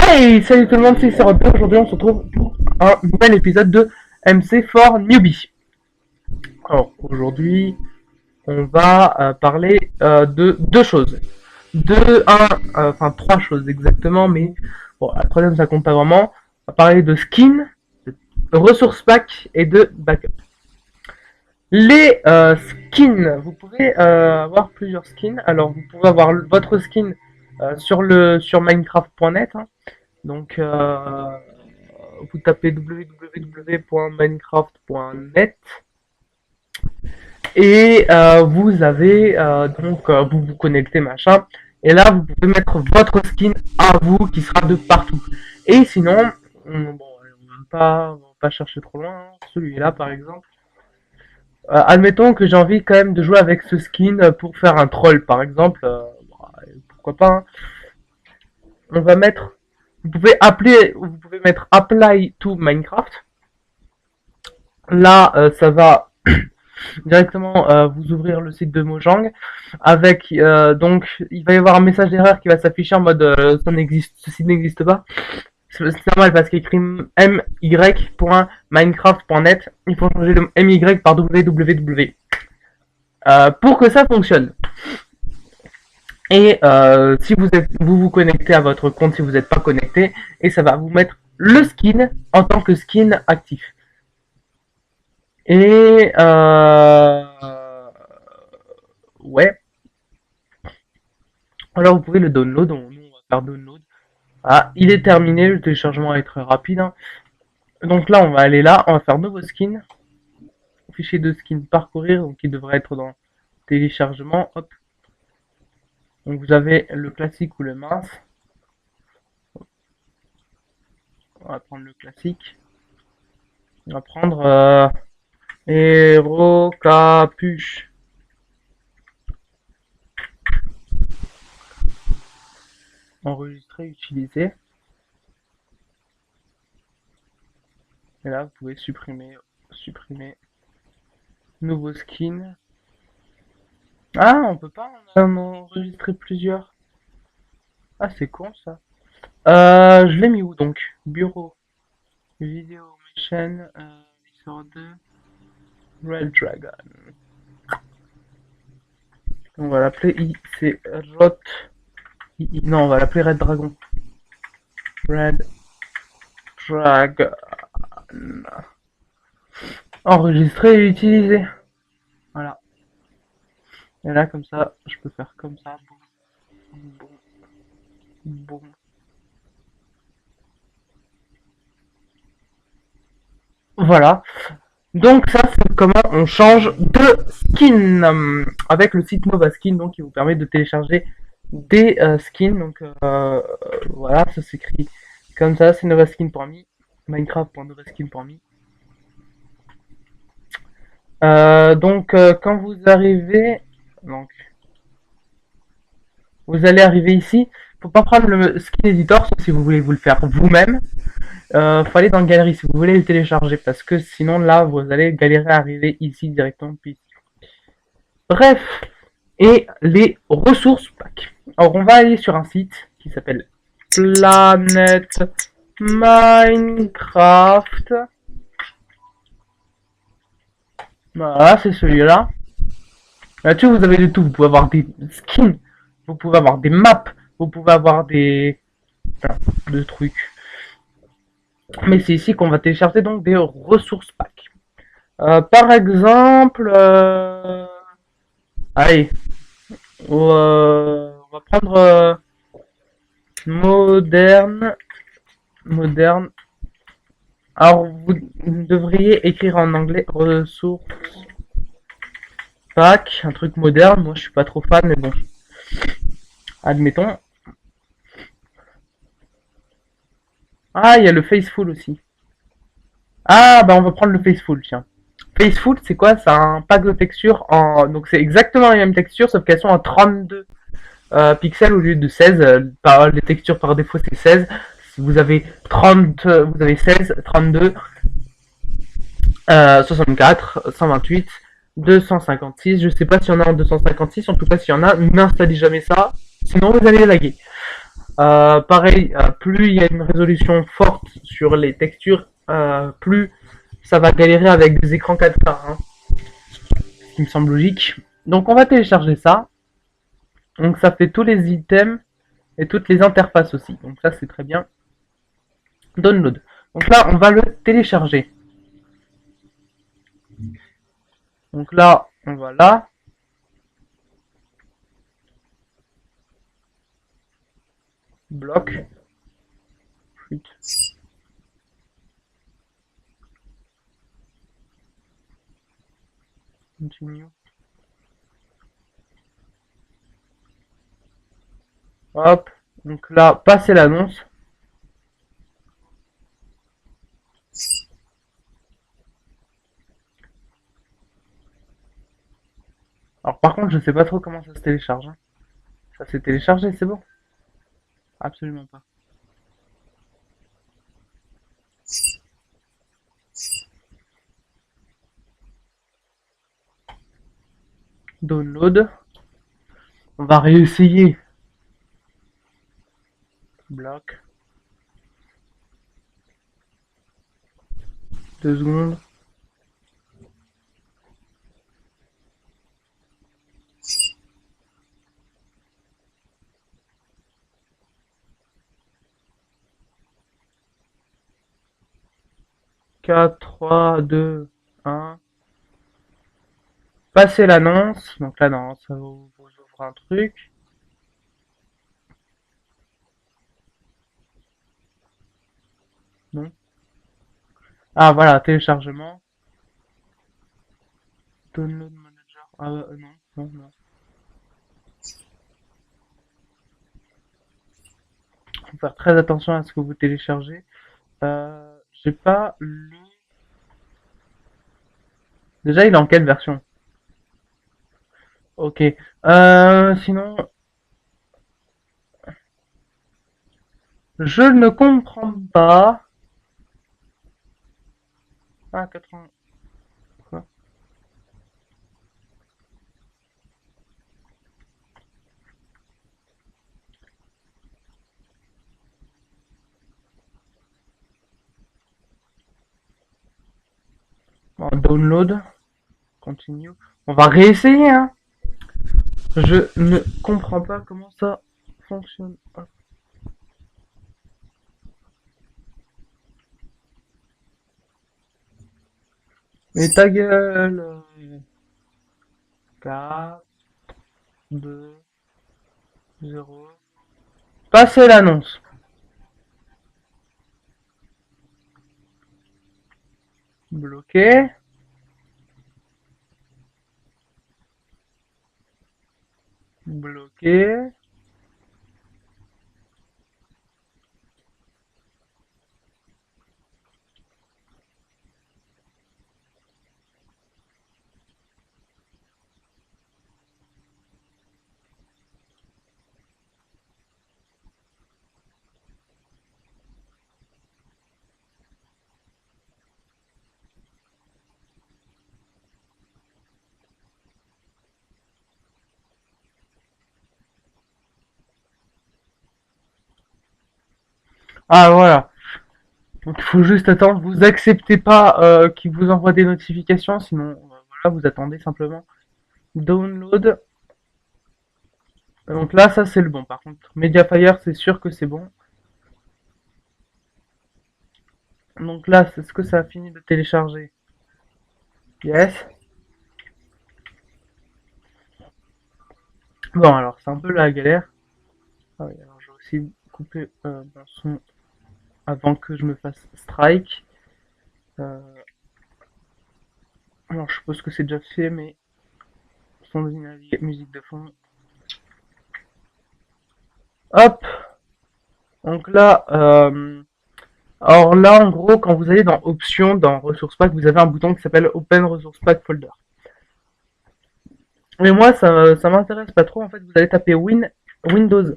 Hey, salut tout le monde, c'est Sérapé. Aujourd'hui, on se retrouve pour un nouvel épisode de MC for Newbie. Alors, aujourd'hui, on va parler de deux choses. Trois choses exactement, mais bon, la troisième, ça compte pas vraiment. On va parler de skin, de ressources pack et de backup. Les skins, vous pouvez avoir plusieurs skins. Alors, vous pouvez avoir votre skin sur Minecraft.net. Hein. Donc, vous tapez www.minecraft.net et vous avez vous vous connectez machin et là vous pouvez mettre votre skin à vous qui sera de partout. Et sinon, bon, on va pas chercher trop loin. Hein. Celui-là par exemple. Admettons que j'ai envie quand même de jouer avec ce skin pour faire un troll par exemple. Pourquoi pas. Hein. On va mettre. Vous pouvez mettre apply to Minecraft. Là, ça va directement vous ouvrir le site de Mojang avec donc il va y avoir un message d'erreur qui va s'afficher en mode ceci n'existe pas. C'est normal parce qu'il écrit my.minecraft.net. Il faut changer le my par www pour que ça fonctionne. Et si vous vous connectez à votre compte, si vous n'êtes pas connecté, et ça va vous mettre le skin en tant que skin actif. Et ouais. Alors vous pouvez le download. Nous on va faire download. Ah, il est terminé. Le téléchargement est très rapide. Hein. Donc là on va aller là. On va faire nouveau skin. Fichier de skin parcourir. Donc il devrait être dans téléchargement. Hop. Donc vous avez le classique ou le mince. On va prendre le classique. On va prendre Héros Capuche. Enregistrer, utiliser. Et là vous pouvez supprimer. Nouveau skin. Ah, on peut pas en enregistrer plusieurs. Ah, c'est con ça. Je l'ai mis où donc? Bureau, vidéo, mes chaînes, Visor 2, Red Dragon. On va l'appeler c'est Rot. Non, on va l'appeler Red Dragon. Red Dragon. Enregistrer et utiliser. Voilà. Et là, comme ça, je peux faire comme ça. Boum. Boum. Voilà. Donc ça, c'est comment on change de skin avec le site Novaskin, donc qui vous permet de télécharger des skins. Donc voilà, ça s'écrit comme ça, c'est novaskin.me, minecraft.novaskin.me. Donc quand vous arrivez, donc vous allez arriver ici. Faut pas prendre le skin editor, sauf si vous voulez vous le faire vous-même. Faut aller dans galerie si vous voulez le télécharger, parce que sinon là vous allez galérer à arriver ici directement depuis ici. Bref, et les ressources pack. Alors on va aller sur un site qui s'appelle Planet Minecraft. Voilà, c'est celui-là. Là-dessus vous avez de tout. Vous pouvez avoir des skins, vous pouvez avoir des maps, vous pouvez avoir des de trucs. Mais c'est ici qu'on va télécharger donc des ressources pack. Par exemple, allez, on va prendre moderne. Alors vous devriez écrire en anglais ressources pack, un truc moderne. Moi je suis pas trop fan, mais bon, admettons. Ah, il y a le Faceful aussi. Ah, bah on va prendre le Faceful, tiens. Faceful, c'est quoi? C'est un pack de textures en... Donc c'est exactement les mêmes textures, sauf qu'elles sont en 32 pixels au lieu de 16. Les textures par défaut, c'est 16. Si vous avez 30, vous avez 16, 32, 64, 128, 256. Je sais pas s'il y en a en 256, en tout cas s'il y en a, n'installez jamais ça, sinon vous allez laguer. Pareil, plus il y a une résolution forte sur les textures, plus ça va galérer avec des écrans 4K, hein, ce qui me semble logique. Donc on va télécharger ça. Donc ça fait tous les items et toutes les interfaces aussi. Donc ça c'est très bien. Download. Donc là on va le télécharger. Donc là on va là. Bloc. Chut. Continue. Hop. Donc là, passer l'annonce. Alors par contre, je sais pas trop comment ça se télécharge, hein. Ça s'est téléchargé, c'est bon? Absolument pas. Download. On va réessayer. Bloc. 2 secondes. Quatre, 3, 2, 1. Passer l'annonce. Donc là, non, ça vous ouvre un truc. Non. Ah voilà, téléchargement. Download manager. Ah non, non, non. Faut faire très attention à ce que vous téléchargez. J'ai pas lu. Déjà, il est en quelle version? Ok. Sinon, je ne comprends pas. Ah, 80. Quoi? Bon, download. Continue. On va réessayer, hein. Je ne comprends pas comment ça fonctionne. Hop. Mais ta gueule. 4, 2, 0. Passer l'annonce. Bloqué. Bloqué. Ah voilà. Donc il faut juste attendre. Vous acceptez pas qu'il vous envoie des notifications, sinon voilà, vous attendez simplement. Download. Donc là, ça c'est le bon. Par contre, Mediafire, c'est sûr que c'est bon. Donc là, c'est ce que ça a fini de télécharger. Yes. Bon, alors c'est un peu la galère. Ah oui, alors je vais aussi couper mon son avant que je me fasse strike. Euh, alors je suppose que c'est déjà fait, mais son musique de fond. Hop. Donc là, alors là, en gros, quand vous allez dans Options, dans Resource Pack, vous avez un bouton qui s'appelle Open Resource Pack Folder. Mais moi, ça m'intéresse pas trop. En fait, vous allez taper Windows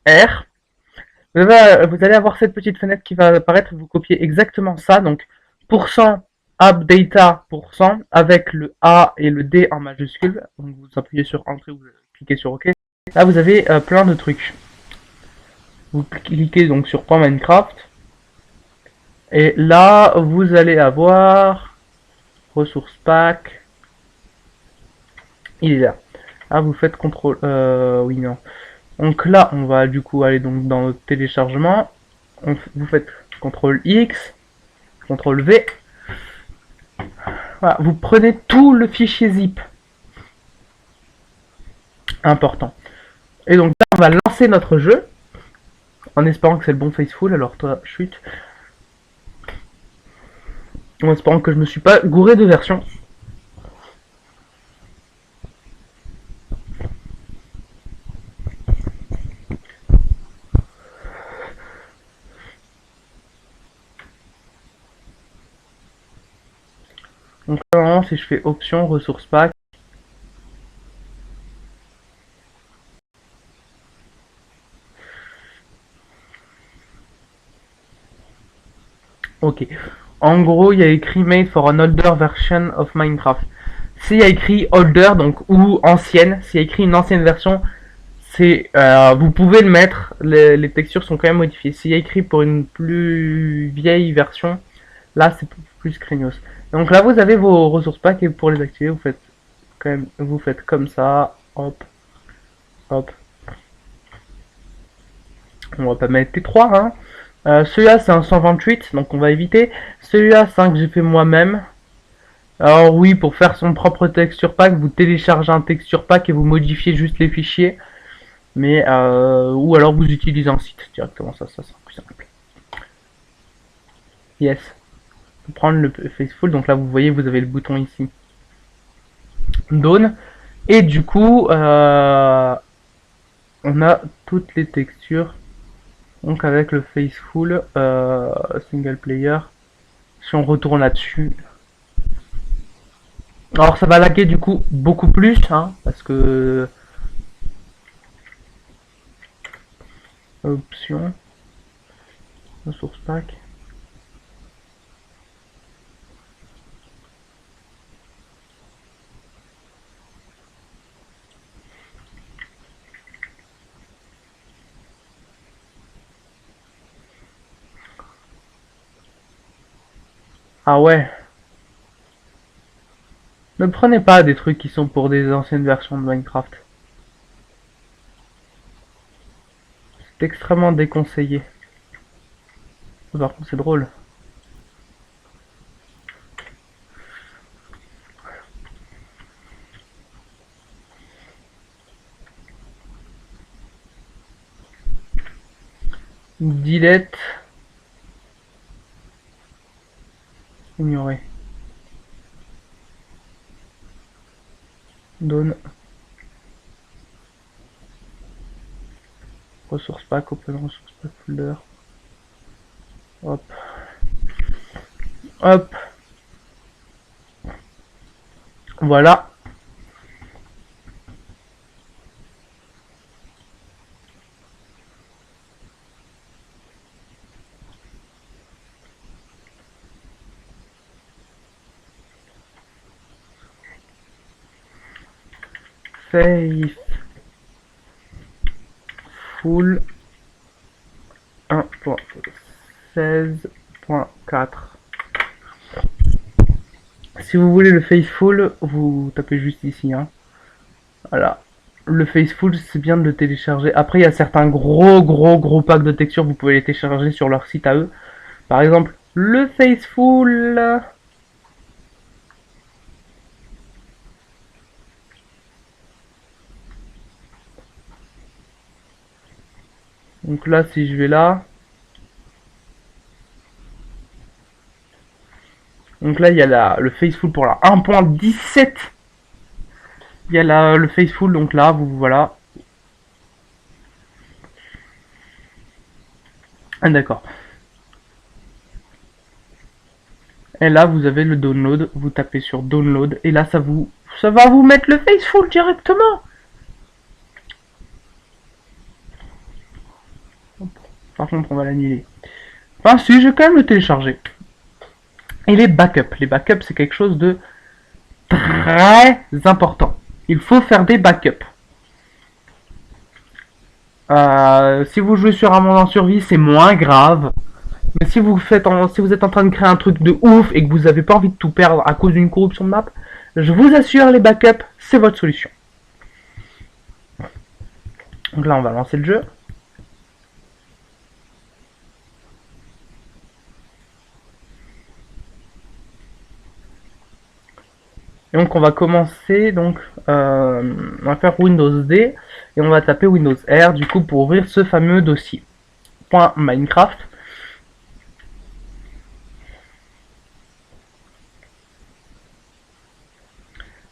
R. Vous allez avoir cette petite fenêtre qui va apparaître. Vous copiez exactement ça. Donc, %appdata avec le A et le D en majuscule. Donc, vous appuyez sur Entrée, vous cliquez sur OK. Là, vous avez plein de trucs. Vous cliquez donc sur Point Minecraft. Et là, vous allez avoir ressources pack. Il est là. Ah, vous faites contrôle. Oui, non. Donc là, on va du coup aller donc dans notre téléchargement. Vous faites CTRL X, CTRL V. Voilà, vous prenez tout le fichier zip. Important. Et donc là, on va lancer notre jeu. En espérant que c'est le bon Faceful. Alors toi, chute. En espérant que je me suis pas gouré de version. Donc là, normalement, si je fais option, ressources pack. Ok. En gros, il y a écrit Made for an older version of Minecraft. S'il y a écrit older, donc ou ancienne, s'il y a écrit une ancienne version, c'est vous pouvez le mettre. Les textures sont quand même modifiées. S'il y a écrit pour une plus vieille version, là c'est plus craignos. Donc là vous avez vos ressources packs et pour les activer vous faites comme ça, hop, hop. On va pas mettre les 3 hein. Celui-là c'est un 128 donc on va éviter. Celui-là c'est un que j'ai fait moi-même. Alors oui, pour faire son propre texture pack, vous téléchargez un texture pack et vous modifiez juste les fichiers. Mais ou alors vous utilisez un site directement, ça sera plus simple. Yes. Prendre le Faceful, donc là vous voyez vous avez le bouton ici. Dawn. Et du coup on a toutes les textures. Donc avec le Faceful single player. Si on retourne là-dessus. Alors ça va laguer du coup beaucoup plus, hein, parce que option ressources pack. Ah ouais. Ne prenez pas des trucs qui sont pour des anciennes versions de Minecraft. C'est extrêmement déconseillé. Par contre c'est drôle. Delete. Ignorer. Dawn. Ressources pack, open ressources pack folder. Hop. Hop. Voilà. Faceful 1.16.4. Si vous voulez le Faceful, vous tapez juste ici. Hein. Voilà. Le Faceful, c'est bien de le télécharger. Après, il y a certains gros packs de textures, vous pouvez les télécharger sur leur site à eux. Par exemple, le Faceful. Donc là, si je vais là. Donc là, il y a le Faceful pour la 1.17. Il y a le Faceful, donc là, voilà. Ah, d'accord. Et là, vous avez le download. Vous tapez sur download. Et là, ça va vous mettre le Faceful directement. Par contre, on va l'annuler. Enfin, si, je vais quand même le télécharger. Et les backups. Les backups, c'est quelque chose de très important. Il faut faire des backups. Si vous jouez sur un monde en survie, c'est moins grave. Mais si si vous êtes en train de créer un truc de ouf et que vous avez pas envie de tout perdre à cause d'une corruption de map, je vous assure, les backups, c'est votre solution. Donc là, on va lancer le jeu. Et donc on va commencer, donc on va faire Windows D et on va taper Windows R du coup pour ouvrir ce fameux dossier. .minecraft.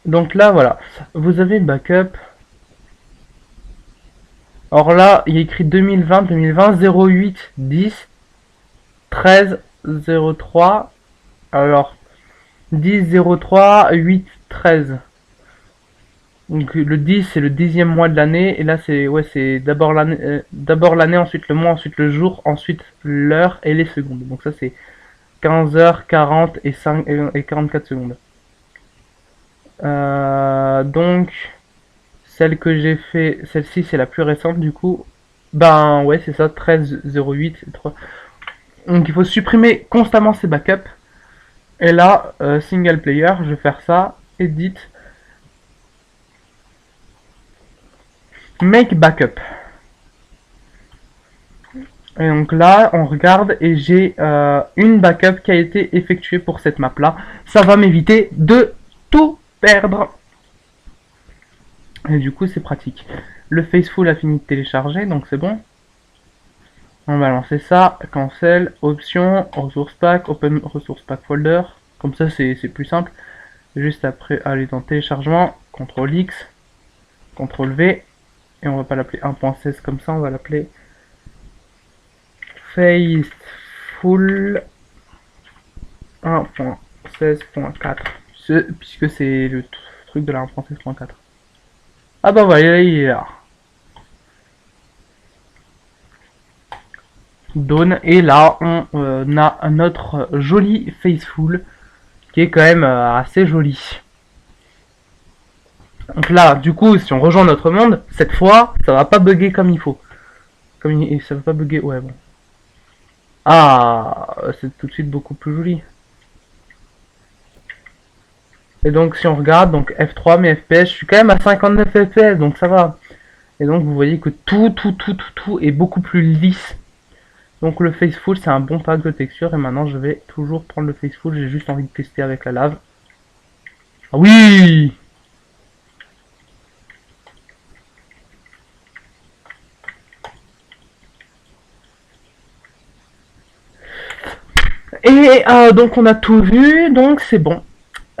Donc là voilà, vous avez backup. Alors là, il y a écrit 2020, 08, 10, 13, 03. Alors 10, 03, 8, 13. Donc le 10 c'est le 10e mois de l'année et là c'est d'abord l'année, ensuite le mois, ensuite le jour, ensuite l'heure et les secondes. Donc ça c'est 15h 40 et 44 secondes. Donc celle que j'ai fait, celle-ci c'est la plus récente du coup. Ben ouais c'est ça, 13 08 3. Donc il faut supprimer constamment ces backups. Et là single player, je vais faire ça, edit, make backup. Et donc là, on regarde et j'ai une backup qui a été effectuée pour cette map là. Ça va m'éviter de tout perdre. Et du coup, c'est pratique. Le Faceful a fini de télécharger, donc c'est bon. On va lancer ça, cancel, option, resource pack, open resource pack folder. Comme ça, c'est plus simple. Juste après, aller dans téléchargement, CTRL X, CTRL V. Et on va pas l'appeler 1.16 comme ça, on va l'appeler Faceful 1.16.4, puisque c'est le truc de la 1.16.4. Ah bah voilà, il est là. Dawn, et là on a notre joli Faceful qui est quand même assez joli. Donc là, du coup, si on rejoint notre monde, cette fois, ça va pas bugger comme il faut. Ça va pas bugger, ouais bon. Ah, c'est tout de suite beaucoup plus joli. Et donc si on regarde, donc F3, mes FPS, je suis quand même à 59 FPS, donc ça va. Et donc vous voyez que tout est beaucoup plus lisse. Donc le Faceful, c'est un bon pack de texture, et maintenant je vais toujours prendre le Faceful, j'ai juste envie de tester avec la lave. Ah oui! Et donc on a tout vu, donc c'est bon.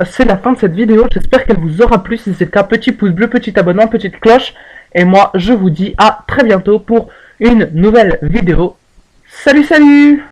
C'est la fin de cette vidéo, j'espère qu'elle vous aura plu. Si c'est le cas, petit pouce bleu, petit abonnement, petite cloche. Et moi, je vous dis à très bientôt pour une nouvelle vidéo. Salut, salut!